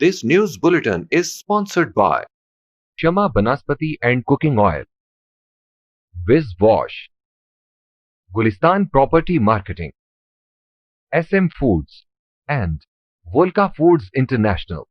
This news bulletin is sponsored by Shama Banaspati and Cooking Oil, Wiz Wash, Gulistan Property Marketing, SM Foods and Volca Foods International.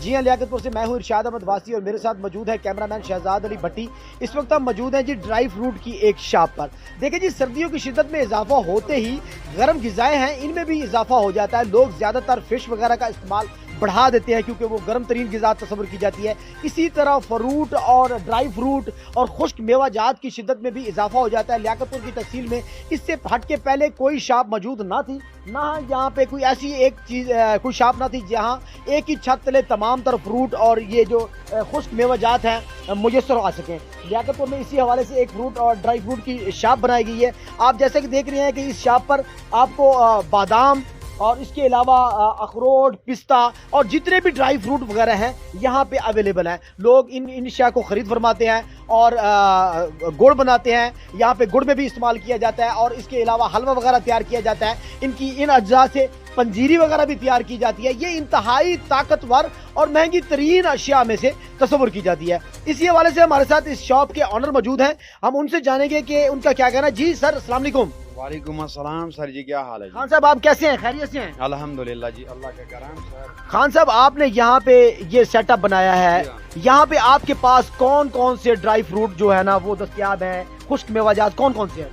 جی ہاں لیاقتپور سے میں ہوں ارشاد احمد واسی اور میرے ساتھ موجود ہے کیمرہ مین شہزاد علی بھٹی۔ اس وقت ہم موجود ہیں جی ڈرائی فروٹ کی ایک شاپ پر۔ دیکھیں جی سردیوں کی شدت میں اضافہ ہوتے ہی گرم غذائیں ہیں ان میں بھی اضافہ ہو جاتا ہے، لوگ زیادہ تر فش وغیرہ کا استعمال بڑھا دیتے ہیں کیونکہ وہ گرم ترین غذا تصور کی جاتی ہے۔ اسی طرح فروٹ اور ڈرائی فروٹ اور خشک میوہ جات کی شدت میں بھی اضافہ ہو جاتا ہے۔ لیاقتپور کی تحصیل میں اس سے ہٹ کے پہلے کوئی شاپ موجود نہ تھی، نہ یہاں پہ کوئی ایسی ایک چیز کوئی شاپ نہ تھی جہاں ایک ہی چھت تلے تمام تر فروٹ اور یہ جو خشک میوہ جات ہیں میسر آ سکیں۔ لیاقتپور میں اسی حوالے سے ایک فروٹ اور ڈرائی فروٹ کی شاپ بنائی گئی ہے۔ آپ جیسے کہ دیکھ رہے ہیں کہ اس شاپ پر آپ کو بادام اور اس کے علاوہ اخروٹ، پستہ اور جتنے بھی ڈرائی فروٹ وغیرہ ہیں یہاں پہ اویلیبل ہیں۔ لوگ ان اشیاء کو خرید فرماتے ہیں اور گڑ بناتے ہیں، یہاں پہ گڑ میں بھی استعمال کیا جاتا ہے اور اس کے علاوہ حلوہ وغیرہ تیار کیا جاتا ہے۔ ان اجزاء سے پنجیری وغیرہ بھی تیار کی جاتی ہے۔ یہ انتہائی طاقتور اور مہنگی ترین اشیاء میں سے تصور کی جاتی ہے۔ اسی حوالے سے ہمارے ساتھ اس شاپ کے آنر موجود ہیں، ہم ان سے جانیں گے کہ ان کا کیا کہنا ہے۔ جی سر السلام علیکم۔ وعلیکم السلام سر جی، کیا حال ہے جی؟ خان صاحب آپ کیسے ہیں؟ خیریت سے ہیں؟ الحمدللہ جی، اللہ کا کرم سر۔ خان صاحب آپ نے یہاں پہ یہ سیٹ اپ بنایا ہے، یہاں پہ آپ کے پاس کون کون سے ڈرائی فروٹ جو ہے نا وہ دستیاب ہیں، خشک میوہ جات کون کون سے ہیں؟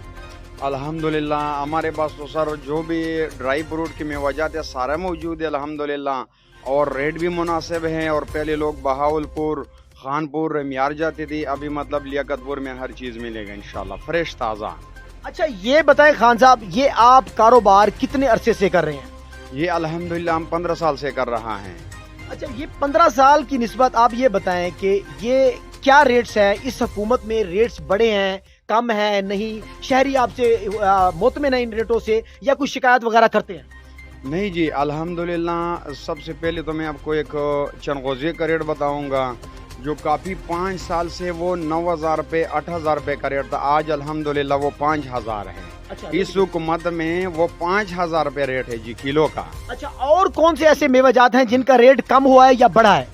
الحمدللہ ہمارے پاس تو سر جو بھی ڈرائی فروٹ کے میوہ جات ہے سارے موجود ہے الحمدللہ، اور ریٹ بھی مناسب ہیں۔ اور پہلے لوگ بہاولپور، خانپور، رمیار جاتے تھے، ابھی مطلب لیاقتپور میں ہر چیز ملے گا انشاءاللہ فریش تازہ۔ اچھا یہ بتائیں خان صاحب، یہ آپ کاروبار کتنے عرصے سے کر رہے ہیں؟ یہ الحمدللہ ہم 15 سال سے کر رہا ہیں۔ اچھا یہ 15 سال کی نسبت آپ یہ بتائیں کہ یہ کیا ریٹس ہیں اس حکومت میں؟ ریٹس بڑے ہیں، کم ہیں، نہیں؟ شہری آپ سے مطمئن ہیں ان ریٹوں سے یا کوئی شکایت وغیرہ کرتے ہیں؟ نہیں جی الحمدللہ، سب سے پہلے تو میں آپ کو ایک چنغوزے کا ریٹ بتاؤں گا جو کافی 5 سال سے وہ 9,000 روپے 8,000 روپے کا ریٹ تھا، آج الحمدللہ وہ 5,000 ہے۔ اس حکومت میں وہ 5,000 روپے ریٹ ہے جی کلو کا۔ اچھا اور کون سے ایسے میوہ جات ہیں جن کا ریٹ کم ہوا ہے یا بڑھا ہے؟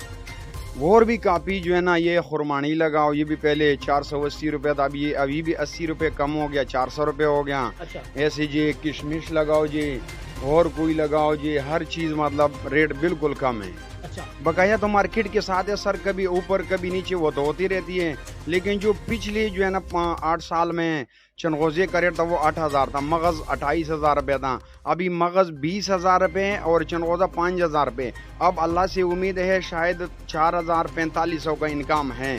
اور بھی کافی جو ہے نا، یہ خرمانی لگاؤ، یہ بھی پہلے 480 روپے تھا، ابھی بھی 80 روپے کم ہو گیا، 400 روپے ہو گیا۔ ایسے جی کشمش لگاؤ جی، اور کوئی لگاؤ جی، ہر چیز مطلب ریٹ بالکل کم ہے۔ بقایا تو مارکیٹ کے ساتھ ہے سر، کبھی اوپر کبھی نیچے وہ تو ہوتی رہتی ہے، لیکن جو پچھلی جو ہے نا 8 سال میں چنغوزے کا ریٹ تھا وہ 8,000 تھا، مغز 28,000 روپے تھا، ابھی مغز 20,000 روپے اور چنغوزہ 5,000 روپے۔ اب اللہ سے امید ہے شاید 4,000-4,500 کا انکام ہے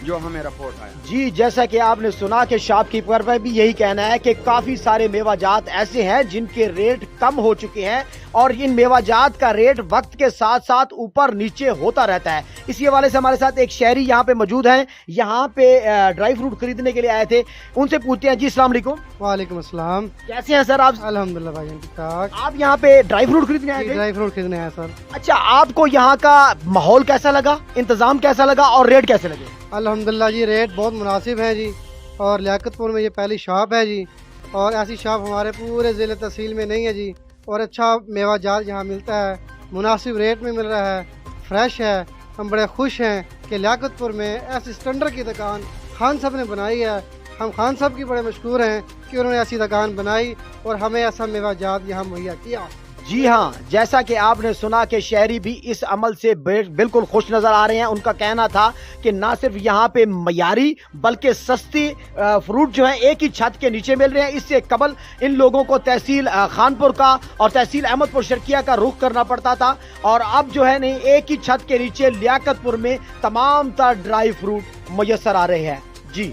جو ہمیں رپورٹ آیا۔ جی جیسا کہ آپ نے سنا کہ شاپ کیپر کا بھی یہی کہنا ہے کہ کافی سارے میوہ جات ایسے ہیں جن کے ریٹ کم ہو چکے ہیں اور ان میوہ جات کا ریٹ وقت کے ساتھ ساتھ اوپر نیچے ہوتا رہتا ہے۔ اسی حوالے سے ہمارے ساتھ ایک شہری یہاں پہ موجود ہیں، یہاں پہ ڈرائی فروٹ خریدنے کے لیے آئے تھے، ان سے پوچھتے ہیں۔ جی السلام علیکم۔ وعلیکم السلام، کیسے ہیں سر آپ؟ الحمدللہ بھائی ٹھیک ٹھاک۔ آپ یہاں پہ ڈرائی فروٹ خریدنے آئے تھے؟ ڈرائی فروٹ خریدنے آیا سر۔ اچھا آپ کو یہاں کا ماحول کیسا لگا، انتظام کیسا لگا اور ریٹ کیسے لگے؟ الحمدللہ جی ریٹ بہت مناسب ہے جی، اور لیاقتپور میں یہ پہلی شاپ ہے جی، اور ایسی شاپ ہمارے پورے ضلع تحصیل میں نہیں ہے جی، اور اچھا میوہ جات یہاں ملتا ہے، مناسب ریٹ میں مل رہا ہے، فریش ہے۔ ہم بڑے خوش ہیں کہ لیاقتپور میں ایسی اسٹینڈرڈ کی دکان خان صاحب نے بنائی ہے۔ ہم خان صاحب کی بڑے مشکور ہیں کہ انہوں نے ایسی دکان بنائی اور ہمیں ایسا میوہ جات یہاں مہیا کیا۔ جی ہاں، جیسا کہ آپ نے سنا کہ شہری بھی اس عمل سے بالکل خوش نظر آ رہے ہیں۔ ان کا کہنا تھا کہ نہ صرف یہاں پہ معیاری بلکہ سستی فروٹ جو ہیں ایک ہی چھت کے نیچے مل رہے ہیں۔ اس سے قبل ان لوگوں کو تحصیل خانپور کا اور تحصیل احمد پور شرقیہ کا رخ کرنا پڑتا تھا، اور اب جو ہے نہیں ایک ہی چھت کے نیچے لیاقتپور میں تمام تر ڈرائی فروٹ میسر آ رہے ہیں۔ جی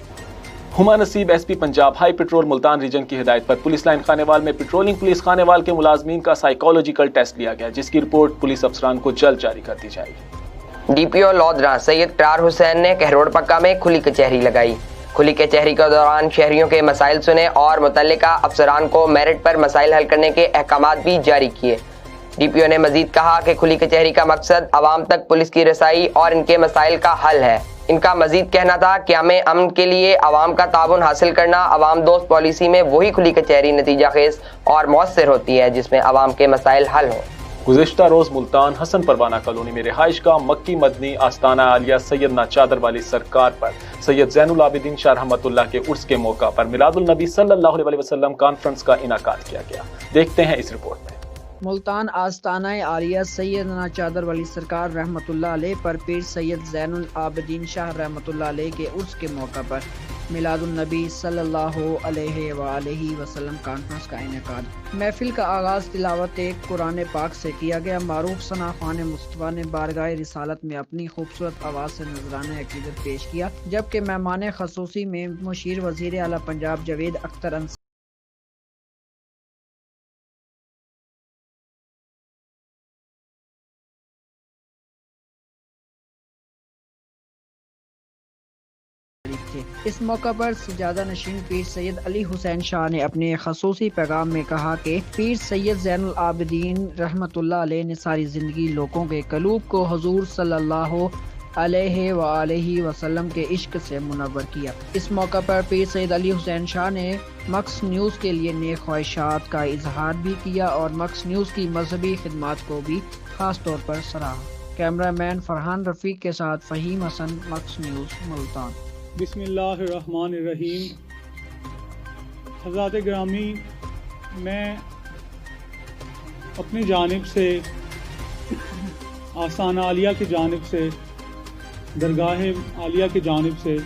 ہما نصیب S P Punjab high petrol Multan region کی ہدایت پر پولیس لائن خانیوال میں پیٹرولنگ پولیس خانیوال کے ملازمین کا سائیکالوجیکل ٹیسٹ لیا گیا، جس کی رپورٹ پولیس افسران کو جلد جاری کر دی جائے گی۔ ڈی پی او لودھرا سید قرار حسین نے کہروڑ پکا میں کھلی کچہری لگائی۔ کھلی کچہری کے دوران شہریوں کے مسائل سنے اور متعلقہ افسران کو میرٹ پر مسائل حل کرنے کے احکامات بھی جاری کیے۔ ڈی پی او نے مزید کہا کہ کھلی کچہری کا مقصد عوام تک پولیس کی رسائی اور ان کے مسائل کا حل ہے۔ ان کا مزید کہنا تھا کہ ہمیں امن کے لیے عوام کا تعاون حاصل کرنا، عوام دوست پالیسی میں وہی کھلی کچہری نتیجہ خیز اور مؤثر ہوتی ہے جس میں عوام کے مسائل حل ہوں۔ گزشتہ روز ملتان حسن پروانہ کالونی میں رہائش گاہ مکی مدنی آستانہ عالیہ سیدنا چادر والی سرکار پر سید زین العابدین شاہ رحمۃ اللہ کے عرس کے موقع پر میلاد النبی صلی اللہ علیہ وسلم کانفرنس کا انعقاد کیا گیا۔ دیکھتے ہیں اس رپورٹ میں۔ ملتان آستانہ عالیہ سیدنا چادر والی سرکار رحمۃ اللہ علیہ پر پیر سید زین العابدین شاہ رحمۃ اللہ علیہ کے عرس کے موقع پر میلاد النبی صلی اللہ علیہ وآلہ وسلم کانفرنس کا انعقاد۔ محفل کا آغاز تلاوت قرآن پاک سے کیا گیا۔ معروف ثنا خوان مصطفیٰ نے بارگاہ رسالت میں اپنی خوبصورت آواز سے نذرانہ عقیدت پیش کیا، جبکہ مہمان خصوصی میں مشیر وزیر اعلیٰ پنجاب جاوید اختر انصاری تھے۔ اس موقع پر سجادہ نشین پیر سید علی حسین شاہ نے اپنے خصوصی پیغام میں کہا کہ پیر سید زین العابدین رحمۃ اللہ علیہ نے ساری زندگی لوگوں کے قلوب کو حضور صلی اللہ علیہ وآلہ وسلم کے عشق سے منور کیا۔ اس موقع پر پیر سید علی حسین شاہ نے مکس نیوز کے لیے نیک خواہشات کا اظہار بھی کیا اور مکس نیوز کی مذہبی خدمات کو بھی خاص طور پر سراہا۔ کیمرہ مین فرحان رفیق کے ساتھ فہیم حسن، مکس نیوز، ملتان۔ بسم اللہ الرحمن الرحیم۔ حضرات گرامی، میں اپنی جانب سے آستانہ عالیہ کی جانب سے، درگاہ عالیہ کی جانب سے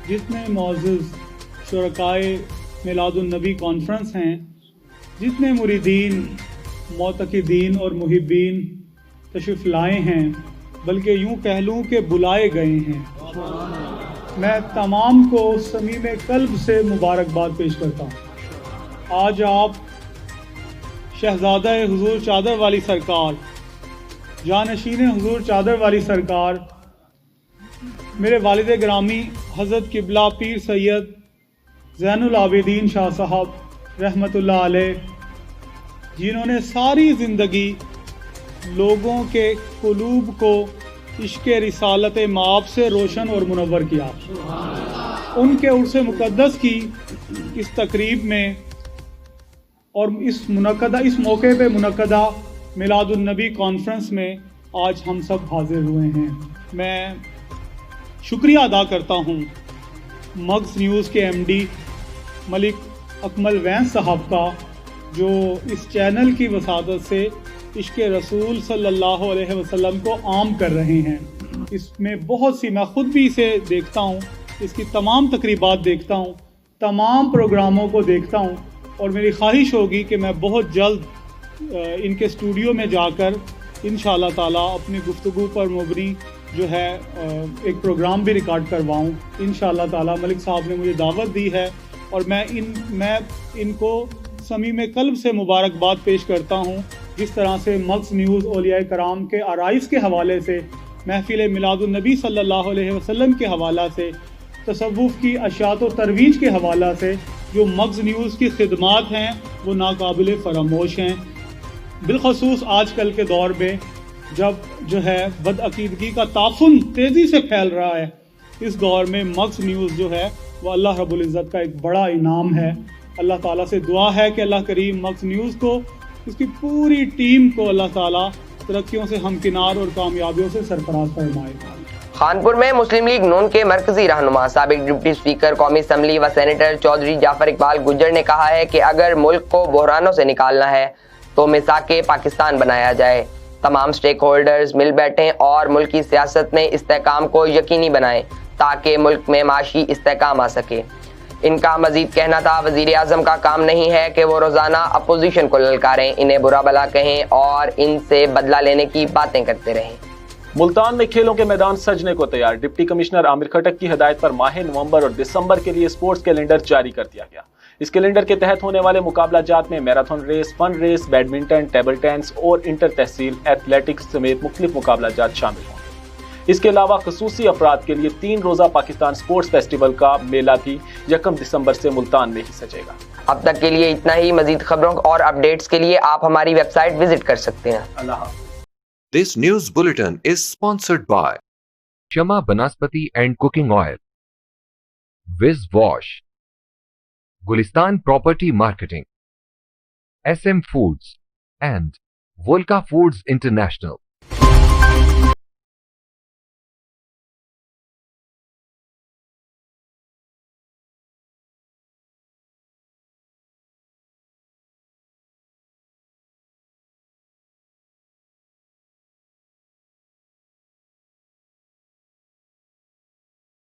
جتنے معزز شرکائے میلاد النبی کانفرنس ہیں، جتنے مریدین، معتقدین اور محبین تشریف لائے ہیں، بلکہ یوں کہہ لوں کہ بلائے گئے ہیں، میں تمام کو صمیم قلب سے مبارکباد پیش کرتا ہوں۔ آج آپ شہزادہ حضور چادر والی سرکار، جانشین حضور چادر والی سرکار، میرے والد گرامی حضرت قبلہ پیر سید زین العابدین شاہ صاحب رحمۃ اللہ علیہ، جنہوں نے ساری زندگی لوگوں کے قلوب کو عشق رسالت مآب سے روشن اور منور کیا، ان کے عرس مقدس کی اس تقریب میں اور اس موقع پہ منعقدہ میلاد النبی کانفرنس میں آج ہم سب حاضر ہوئے ہیں۔ میں شکریہ ادا کرتا ہوں مکس نیوز کے ایم ڈی ملک اکمل وینس صاحب کا، جو اس چینل کی وساطت سے عشق رسول صلی اللہ علیہ وسلم کو عام کر رہے ہیں۔ اس میں بہت سی، میں خود بھی اسے دیکھتا ہوں، اس کی تمام تقریبات دیکھتا ہوں، تمام پروگراموں کو دیکھتا ہوں، اور میری خواہش ہوگی کہ میں بہت جلد ان کے اسٹوڈیو میں جا کر انشاءاللہ تعالیٰ اپنی گفتگو پر مبنی جو ہے ایک پروگرام بھی ریکارڈ کرواؤں انشاءاللہ تعالیٰ۔ ملک صاحب نے مجھے دعوت دی ہے اور میں ان کو صمیم قلب سے مبارکباد پیش کرتا ہوں، جس طرح سے مکس نیوز اولیاء کرام کے آرائز کے حوالے سے، محفل میلاد النبی صلی اللہ علیہ وسلم کے حوالہ سے، تصوف کی اشاعت و ترویج کے حوالہ سے جو مکس نیوز کی خدمات ہیں وہ ناقابل فراموش ہیں۔ بالخصوص آج کل کے دور میں جب جو ہے بدعقیدگی کا تعفن تیزی سے پھیل رہا ہے، اس دور میں مکس نیوز جو ہے وہ اللہ رب العزت کا ایک بڑا انعام ہے۔ اللہ تعالیٰ سے دعا ہے کہ اللہ کریم مکس نیوز کو، اس کی پوری ٹیم کو اللہ تعالیٰ ترقیوں سے ہمکنار اور کامیابیوں سے سرفراز فرمائے۔ خانپور میں مسلم لیگ نون کے مرکزی رہنما، سابق ڈپٹی اسپیکر قومی اسمبلی و سینیٹر چودھری جعفر اقبال گجر نے کہا ہے کہ اگر ملک کو بحرانوں سے نکالنا ہے تو میثاق پاکستان بنایا جائے، تمام سٹیک ہولڈرز مل بیٹھیں اور ملک کی سیاست میں استحکام کو یقینی بنائیں تاکہ ملک میں معاشی استحکام آ سکے۔ ان کا مزید کہنا تھا، وزیر اعظم کا کام نہیں ہے کہ وہ روزانہ اپوزیشن کو للکاریں، انہیں برا بھلا کہیں اور ان سے بدلہ لینے کی باتیں کرتے رہیں۔ ملتان میں کھیلوں کے میدان سجنے کو تیار، ڈپٹی کمشنر عامر کھٹک کی ہدایت پر ماہ نومبر اور دسمبر کے لیے سپورٹس کیلنڈر جاری کر دیا گیا۔ اس کیلنڈر کے تحت ہونے والے مقابلہ جات میں میراتھن ریس، فن ریس، بیڈمنٹن، ٹیبل ٹینس اور انٹر تحصیل ایتھلیٹکس سمیت مختلف مقابلہ جات شامل ہوں گے۔ اس کے علاوہ خصوصی افراد کے لیے 3 روزہ پاکستان سپورٹس فیسٹیول کا میلہ بھی 1 دسمبر سے ملتان میں ہی سجے گا۔ اب تک کے لیے اتنا ہی۔ مزید خبروں اور اپڈیٹس کے لیے آپ ہماری ویب سائٹ وزٹ کر سکتے ہیں۔ اللہ حافظ۔ This news bulletin is sponsored by Shama Banaspati and Cooking Oil, Viz Wash, Gulistan Property Marketing, SM Foods and Volca Foods International.